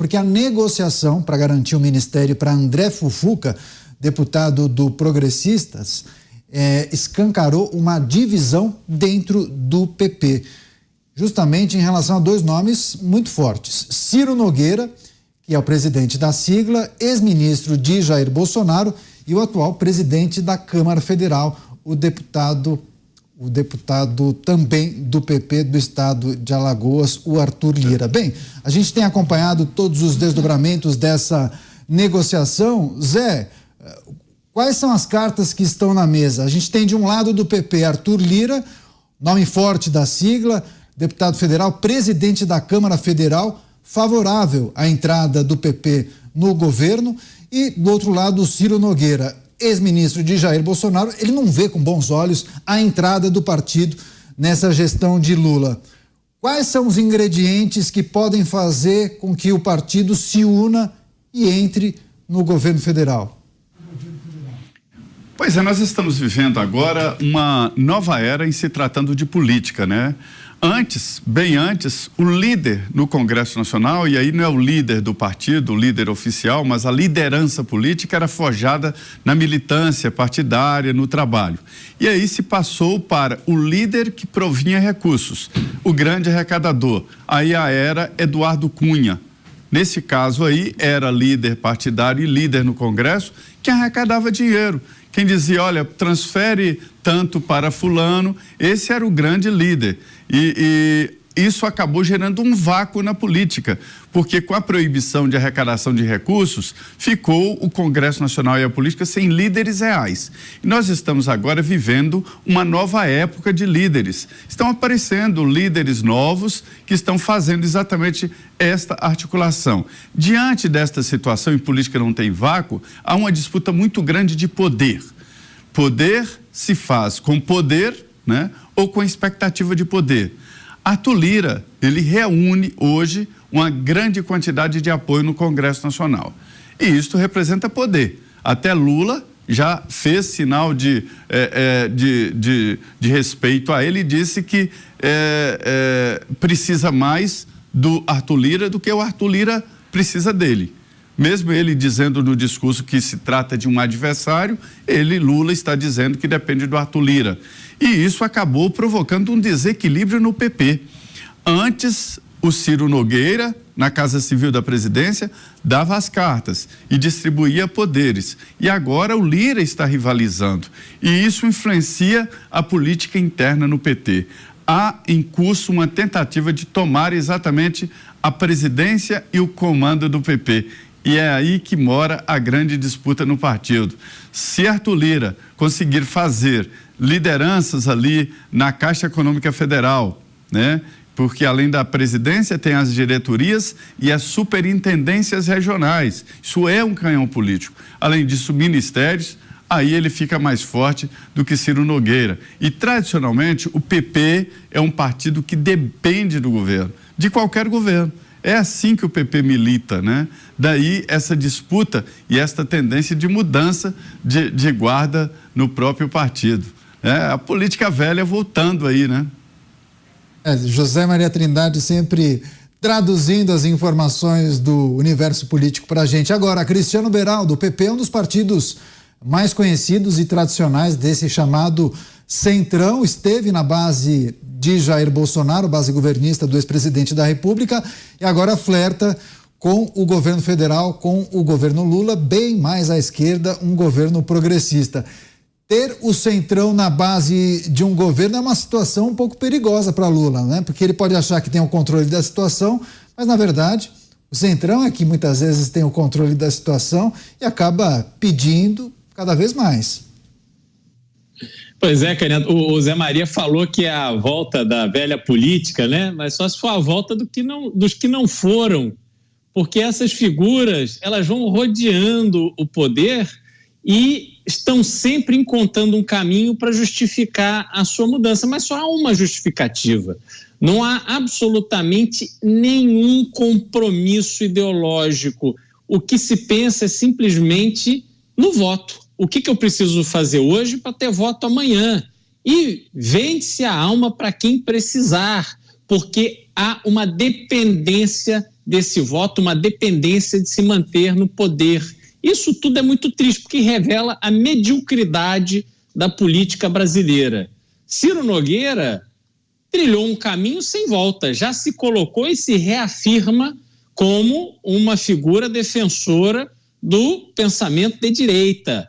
porque a negociação para garantir o ministério para André Fufuca, deputado do Progressistas, escancarou uma divisão dentro do PP, justamente em relação a dois nomes muito fortes: Ciro Nogueira, que é o presidente da sigla, ex-ministro de Jair Bolsonaro, e o atual presidente da Câmara Federal, o deputado também do PP do estado de Alagoas, o Arthur Lira. Bem, a gente tem acompanhado todos os desdobramentos dessa negociação. Zé, quais são as cartas que estão na mesa? A gente tem de um lado do PP Arthur Lira, nome forte da sigla, deputado federal, presidente da Câmara Federal, favorável à entrada do PP no governo, e do outro lado o Ciro Nogueira, ex-ministro de Jair Bolsonaro. Ele não vê com bons olhos a entrada do partido nessa gestão de Lula. Quais são os ingredientes que podem fazer com que o partido se una e entre no governo federal? Pois é, nós estamos vivendo agora uma nova era em se tratando de política, né? Antes, bem antes, o líder no Congresso Nacional, e aí não é o líder do partido, o líder oficial, mas a liderança política era forjada na militância partidária, no trabalho. E aí se passou para o líder que provinha recursos, o grande arrecadador. Aí a era Eduardo Cunha. Nesse caso aí, era líder partidário e líder no Congresso que arrecadava dinheiro. Quem dizia, olha, transfere tanto para fulano, esse era o grande líder. E isso acabou gerando um vácuo na política, porque com a proibição de arrecadação de recursos, ficou o Congresso Nacional e a política sem líderes reais. E nós estamos agora vivendo uma nova época de líderes. Estão aparecendo líderes novos que estão fazendo exatamente esta articulação. Diante desta situação, em política não tem vácuo, há uma disputa muito grande de poder. Poder se faz com poder, né, ou com expectativa de poder. Arthur Lira, ele reúne hoje uma grande quantidade de apoio no Congresso Nacional. E isto representa poder. Até Lula já fez sinal de respeito a ele e disse que precisa mais do Arthur Lira do que o Arthur Lira precisa dele. Mesmo ele dizendo no discurso que se trata de um adversário, Lula está dizendo que depende do Arthur Lira. E isso acabou provocando um desequilíbrio no PP. Antes, o Ciro Nogueira, na Casa Civil da Presidência, dava as cartas e distribuía poderes. E agora o Lira está rivalizando. E isso influencia a política interna no PT. Há em curso uma tentativa de tomar exatamente a presidência e o comando do PP. E é aí que mora a grande disputa no partido. Se Arthur Lira conseguir fazer lideranças ali na Caixa Econômica Federal, né? Porque além da presidência tem as diretorias e as superintendências regionais. Isso é um canhão político. Além disso, ministérios, aí ele fica mais forte do que Ciro Nogueira. E tradicionalmente o PP é um partido que depende do governo, de qualquer governo. É assim que o PP milita, né? Daí essa disputa e esta tendência de mudança de guarda no próprio partido. A política velha voltando aí, né? José Maria Trindade sempre traduzindo as informações do universo político para a gente. Agora, Cristiano Beraldo, o PP é um dos partidos mais conhecidos e tradicionais desse chamado Centrão, esteve na base de Jair Bolsonaro, base governista do ex-presidente da República, e agora flerta com o governo federal, com o governo Lula, bem mais à esquerda, um governo progressista. Ter o Centrão na base de um governo é uma situação um pouco perigosa para Lula, né? Porque ele pode achar que tem o controle da situação, mas na verdade o Centrão é que muitas vezes tem o controle da situação e acaba pedindo cada vez mais. Pois é, Caneta, o Zé Maria falou que é a volta da velha política, né? Mas só se for a volta dos que não foram, porque essas figuras, elas vão rodeando o poder e estão sempre encontrando um caminho para justificar a sua mudança, mas só há uma justificativa. Não há absolutamente nenhum compromisso ideológico. O que se pensa é simplesmente no voto. O que eu preciso fazer hoje para ter voto amanhã? E vende-se a alma para quem precisar, porque há uma dependência desse voto uma dependência de se manter no poder. Isso tudo é muito triste, porque revela a mediocridade da política brasileira. Ciro Nogueira trilhou um caminho sem volta, já se colocou e se reafirma como uma figura defensora do pensamento de direita,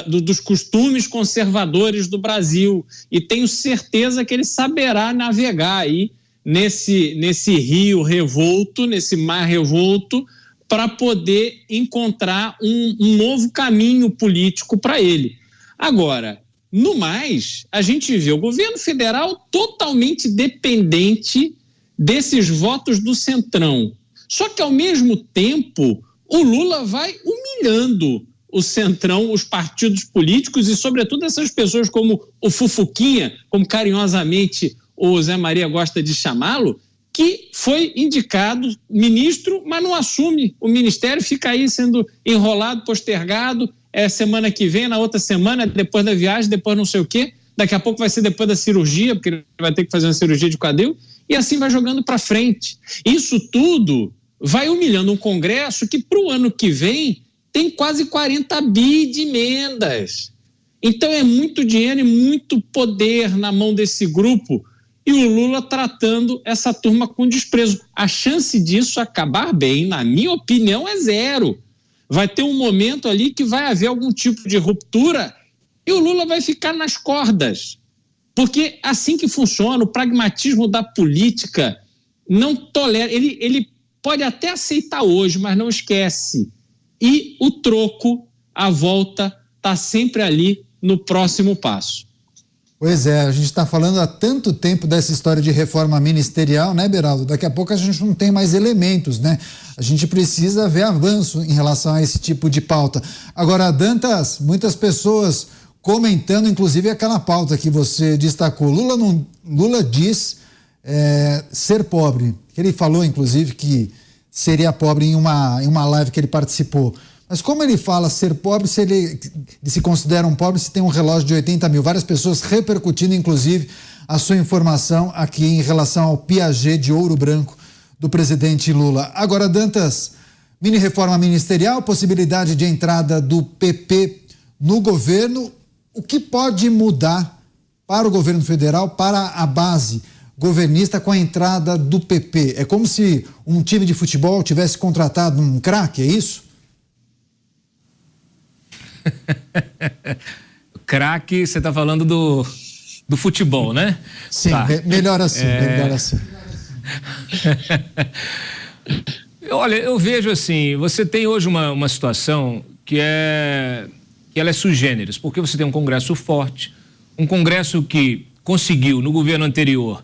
dos costumes conservadores do Brasil, e tenho certeza que ele saberá navegar aí nesse rio revolto, nesse mar revolto, para poder encontrar um novo caminho político para ele. Agora, no mais, a gente vê o governo federal totalmente dependente desses votos do Centrão. Só que, ao mesmo tempo, o Lula vai humilhando o Centrão, os partidos políticos e, sobretudo, essas pessoas como o Fufuquinha, como carinhosamente o Zé Maria gosta de chamá-lo, que foi indicado ministro, mas não assume o ministério, fica aí sendo enrolado, postergado, semana que vem, na outra semana, depois da viagem, depois não sei o quê, daqui a pouco vai ser depois da cirurgia, porque ele vai ter que fazer uma cirurgia de quadril, e assim vai jogando para frente. Isso tudo vai humilhando um Congresso que, para o ano que vem, tem quase 40 bi de emendas. Então é muito dinheiro e muito poder na mão desse grupo, e o Lula tratando essa turma com desprezo. A chance disso acabar bem, na minha opinião, é zero. Vai ter um momento ali que vai haver algum tipo de ruptura e o Lula vai ficar nas cordas. Porque assim que funciona, o pragmatismo da política não tolera. Ele pode até aceitar hoje, mas não esquece. E o troco, a volta, está sempre ali no próximo passo. Pois é, a gente está falando há tanto tempo dessa história de reforma ministerial, né, Beraldo? Daqui a pouco a gente não tem mais elementos, né? A gente precisa ver avanço em relação a esse tipo de pauta. Agora, Dantas, muitas pessoas comentando, inclusive, aquela pauta que você destacou. Lula diz ser pobre. Ele falou, inclusive, que seria pobre em uma live que ele participou. Mas como ele fala ser pobre, se ele se considera um pobre, se tem um relógio de 80 mil? Várias pessoas repercutindo, inclusive, a sua informação aqui em relação ao Piaget de ouro branco do presidente Lula. Agora, Dantas, mini reforma ministerial, possibilidade de entrada do PP no governo. O que pode mudar para o governo federal, para a base governista com a entrada do PP? É como se um time de futebol tivesse contratado um craque, é isso? Craque, você está falando do futebol, né? Sim, tá. Melhor assim, melhor assim. Olha, eu vejo assim, você tem hoje uma situação que ela é sui generis, porque você tem um Congresso forte, um Congresso que conseguiu, no governo anterior,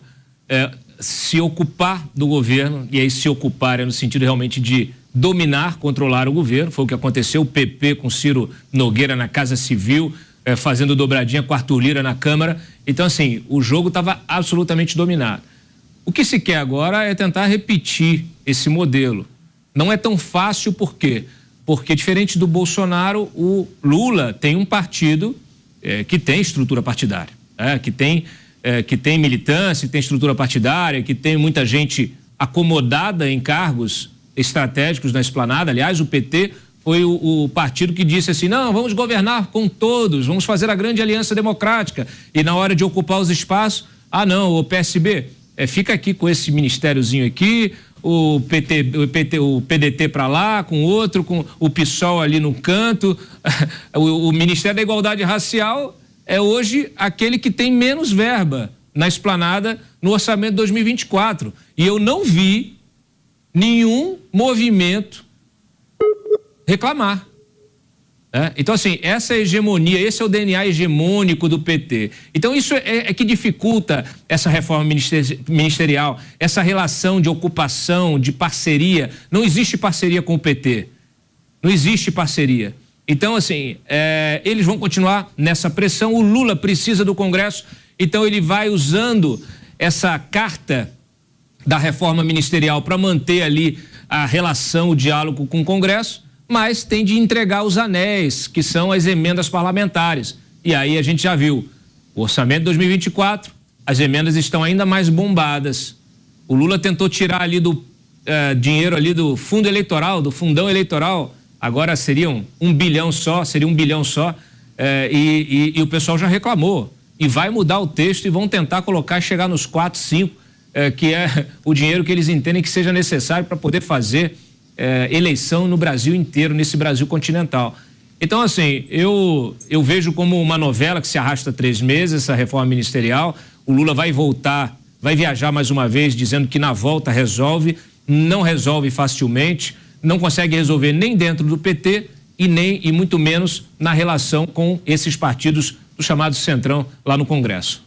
se ocupar do governo, e aí se ocupar é no sentido realmente de dominar, controlar o governo. Foi o que aconteceu, o PP com Ciro Nogueira na Casa Civil, fazendo dobradinha com Arthur Lira na Câmara. Então, assim, o jogo estava absolutamente dominado. O que se quer agora é tentar repetir esse modelo. Não é tão fácil, por quê? Porque, diferente do Bolsonaro, o Lula tem um partido que tem estrutura partidária, que tem militância, que tem estrutura partidária, que tem muita gente acomodada em cargos estratégicos na esplanada. Aliás, o PT foi o partido que disse assim, não, vamos governar com todos, vamos fazer a grande aliança democrática, e na hora de ocupar os espaços, não, o PSB, fica aqui com esse ministériozinho aqui, o PDT para lá, com outro, com o PSOL ali no canto. O Ministério da Igualdade Racial é hoje aquele que tem menos verba na esplanada no orçamento de 2024, e eu não vi nenhum movimento reclamar. Então, assim, essa hegemonia, esse é o DNA hegemônico do PT. Então, isso é que dificulta essa reforma ministerial, essa relação de ocupação, de parceria. Não existe parceria com o PT. Não existe parceria. Então, assim, eles vão continuar nessa pressão. O Lula precisa do Congresso, então ele vai usando essa carta da reforma ministerial para manter ali a relação, o diálogo com o Congresso, mas tem de entregar os anéis, que são as emendas parlamentares. E aí a gente já viu, o orçamento de 2024, as emendas estão ainda mais bombadas. O Lula tentou tirar ali do dinheiro ali do fundo eleitoral, do fundão eleitoral, agora seriam 1 bilhão só, e o pessoal já reclamou. E vai mudar o texto e vão tentar chegar nos 4, 5, que é o dinheiro que eles entendem que seja necessário para poder fazer eleição no Brasil inteiro, nesse Brasil continental. Então, assim, eu vejo como uma novela que se arrasta 3 meses, essa reforma ministerial. O Lula vai voltar, vai viajar mais uma vez, dizendo que na volta resolve, não resolve facilmente, não consegue resolver nem dentro do PT e muito menos na relação com esses partidos do chamado Centrão lá no Congresso.